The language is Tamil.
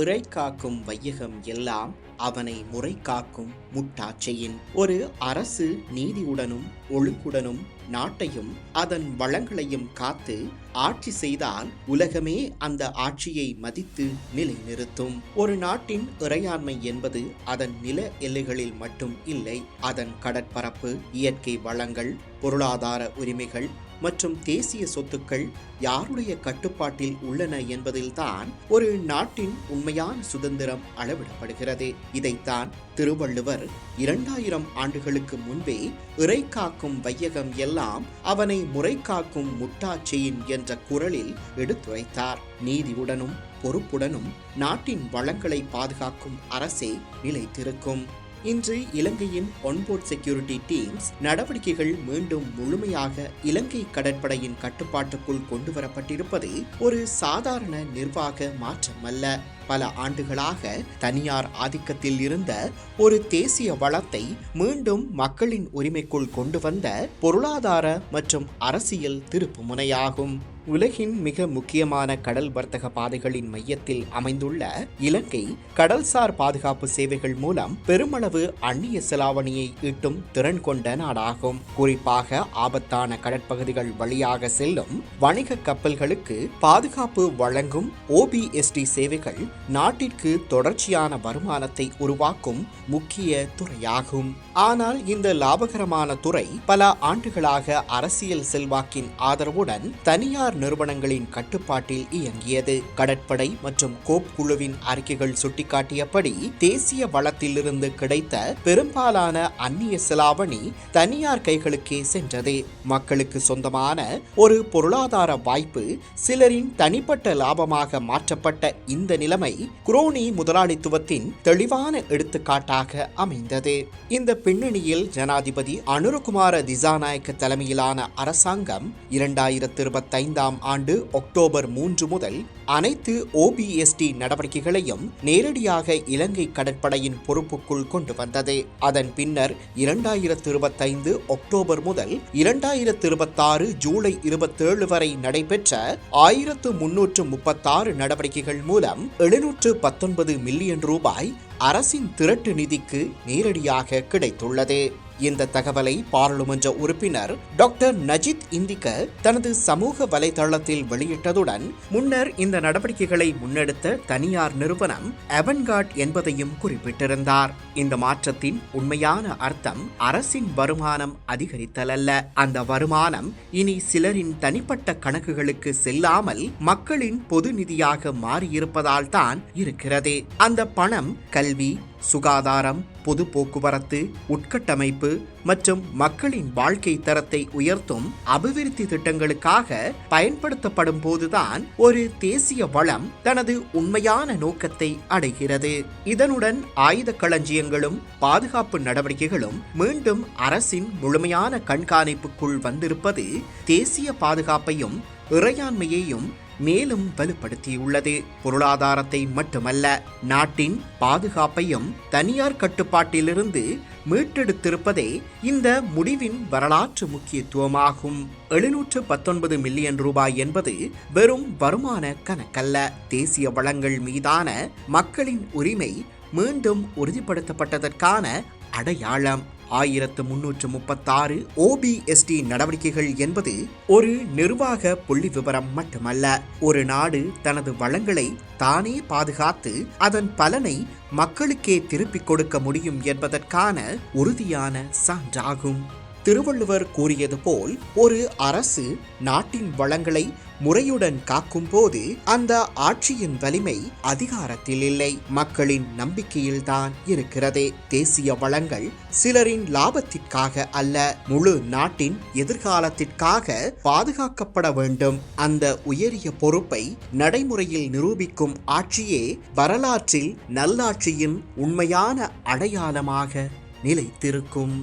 இறை காக்கும் வையகம் எல்லாம் அவனை முறை காக்கும் முட்டாட்சியின். ஒரு அரசு நீதியுடனும் ஒழுங்குடனும் நாட்டையும் அதன் வளங்களையும் காத்து ஆட்சி செய்தால் உலகமே அந்த ஆட்சியை மதித்து நிலைநிறுத்தும். ஒரு நாட்டின் இறையாண்மை என்பது அதன் நில எல்லைகளில் மட்டும் இல்லை, அதன் கடற்பரப்பு, இயற்கை வளங்கள், பொருளாதார உரிமைகள் மற்றும் தேசிய சொத்துக்கள் யாருடைய கட்டுப்பாட்டில் உள்ளன என்பதில்தான் ஒரு நாட்டின் உண்மையான சுதந்திரம் அளவிடப்படுகிறது. இதைத்தான் திருவள்ளுவர் 2000 ஆண்டுகளுக்கு முன்பே இறை காக்கும் வையகம் எல்லாம் அவனை முறை காக்கும் முட்டாட்சியின் என்ற குரலில் எடுத்துரைத்தார். நீதியுடனும் பொறுப்புடனும் நாட்டின் வளங்களை பாதுகாக்கும் அரசே நிலைத்திருக்கும். இன்று இலங்கையின் ஒன்போர்ட் செக்யூரிட்டி டீம்ஸ் நடவடிக்கைகள் மீண்டும் முழுமையாக இலங்கை கடற்படையின் கட்டுப்பாட்டுக்குள் கொண்டுவரப்பட்டிருப்பது ஒரு சாதாரண நிர்வாக மாற்றமல்ல. பல ஆண்டுகளாக தனியார் ஆதிக்கத்தில் இருந்த ஒரு தேசிய வளத்தை மீண்டும் மக்களின் உரிமைக்குள் கொண்டு வந்த பொருளாதார மற்றும் அரசியல் திருப்பு முனையாகும். உலகின் மிக முக்கியமான கடல் வர்த்தக பாதைகளின் மையத்தில் அமைந்துள்ள இலங்கை கடல்சார் பாதுகாப்பு சேவைகள் மூலம் பெருமளவு அந்நிய செலாவணியை ஈட்டும் திறன் கொண்ட நாடாகும். குறிப்பாக ஆபத்தான கடற்பகுதிகள் வழியாக செல்லும் வணிக கப்பல்களுக்கு பாதுகாப்பு வழங்கும் OBST சேவைகள் நாட்டிற்கு தொடர்ச்சியான வருமானத்தை உருவாக்கும் முக்கிய துறையாகும். ஆனால் இந்த லாபகரமான துறை பல ஆண்டுகளாக அரசியல் செல்வாக்கின் ஆதரவுடன் தனியார் நிறுவனங்களின் கட்டுப்பாட்டில் இயங்கியது. கடற்படை மற்றும் கோப் குழுவின் அறிக்கைகள் சுட்டிக்காட்டியபடி தேசிய வளத்திலிருந்து கிடைத்த பெரும்பாலான அந்நிய செலாவணி தனியார் கைகளுக்கே சென்றது. மக்களுக்கு சொந்தமான ஒரு பொருளாதார வாய்ப்பு சிலரின் தனிப்பட்ட லாபமாக மாற்றப்பட்ட இந்த நிலைமை குரோனி முதலாளித்துவத்தின் தெளிவான எடுத்துக்காட்டாக அமைந்தது. இந்த பின்னணியில் ஜனாதிபதி அனுரகுமார திசாநாயக்க தலைமையிலான அரசாங்கம் 2025 ஆண்டு அக்டோபர் 3 முதல் அனைத்து OBST நடவடிக்கைகளையும் நேரடியாக இலங்கை கடற்படையின் பொறுப்புக்குள் கொண்டு வந்தது. அதன் பின்னர் 2025 அக்டோபர் முதல் 2026 ஜூலை 27 வரை நடைபெற்ற 1336 நடவடிக்கைகள் மூலம் 719 மில்லியன் ரூபாய் அரசின் திரட்டு நிதிக்கு நேரடியாக கிடைத்துள்ளது. இந்த தகவலை பாராளுமன்ற உறுப்பினர் டாக்டர் நஜித் இந்திக தனது சமூக வலைதளத்தில் வெளியிட்டதுடன் முன்னர் இந்த நடவடிக்கைகளை முன்னெடுத்த தனியார் நிறுவனம் அவன்கார்ட் என்பதையும் குறிப்பிட்டிருந்தார். இந்த மாற்றத்தின் உண்மையான அர்த்தம் அரசின் வருமானம் அதிகரித்தல் அல்ல. அந்த வருமானம் இனி சிலரின் தனிப்பட்ட கணக்குகளுக்கு செல்லாமல் மக்களின் பொது நிதியாக மாறியிருப்பதால் தான் இருக்கிறது. அந்த பணம் கல்வி, சுகாதாரம், பொது போக்குவரத்து, உட்கட்டமைப்பு மற்றும் மக்களின் வாழ்க்கை தரத்தை உயர்த்தும் அபிவிருத்தி திட்டங்களுக்காக பயன்படுத்தப்படும் போதுதான் ஒரு தேசிய வளம் தனது உண்மையான நோக்கத்தை அடைகிறது. இதனுடன் ஆயுத களஞ்சியங்களும் பாதுகாப்பு நடவடிக்கைகளும் மீண்டும் அரசின் முழுமையான கண்காணிப்புக்குள் வந்திருப்பது தேசிய பாதுகாப்பையும் இறையாண்மையையும் மேலும் வலுப்படுத்தியுள்ளது. பொருளாதாரத்தை மட்டுமல்ல, நாட்டின் பாதுகாப்பையும் தனியார் கட்டுப்பாட்டிலிருந்து மீட்டெடுத்திருப்பதே இந்த முடிவின் வரலாற்று முக்கியத்துவமாகும். 719 மில்லியன் ரூபாய் என்பது வெறும் வருமான கணக்கல்ல. தேசிய வளங்கள் மீதான மக்களின் உரிமை மீண்டும் உறுதிப்படுத்தப்பட்டதற்கான அடையாளம். 1336 OBST நடவடிக்கைகள் என்பது ஒரு நிர்வாக புள்ளி விவரம் மட்டுமல்ல. ஒரு நாடு தனது வளங்களை தானே பாதுகாத்து அதன் பலனை மக்களுக்கே திருப்பிக் கொடுக்க முடியும் என்பதற்கான உறுதியான சான்றாகும். திருவள்ளுவர் கூறியது போல் ஒரு அரசு நாட்டின் வளங்களை முறையுடன் காக்கும் போது அந்த ஆட்சியின் வலிமை அதிகாரத்தில் இல்லை, மக்களின் நம்பிக்கையில்தான் இருக்கிறது. தேசிய வளங்கள் சிலரின் லாபத்திற்காக அல்ல, முழு நாட்டின் எதிர்காலத்திற்காக பாதுகாக்கப்பட வேண்டும். அந்த உயரிய பொறுப்பை நடைமுறையில் நிரூபிக்கும் ஆட்சியே வரலாற்றில் நல்லாட்சியின் உண்மையான அடையாளமாக நிலைத்திருக்கும்.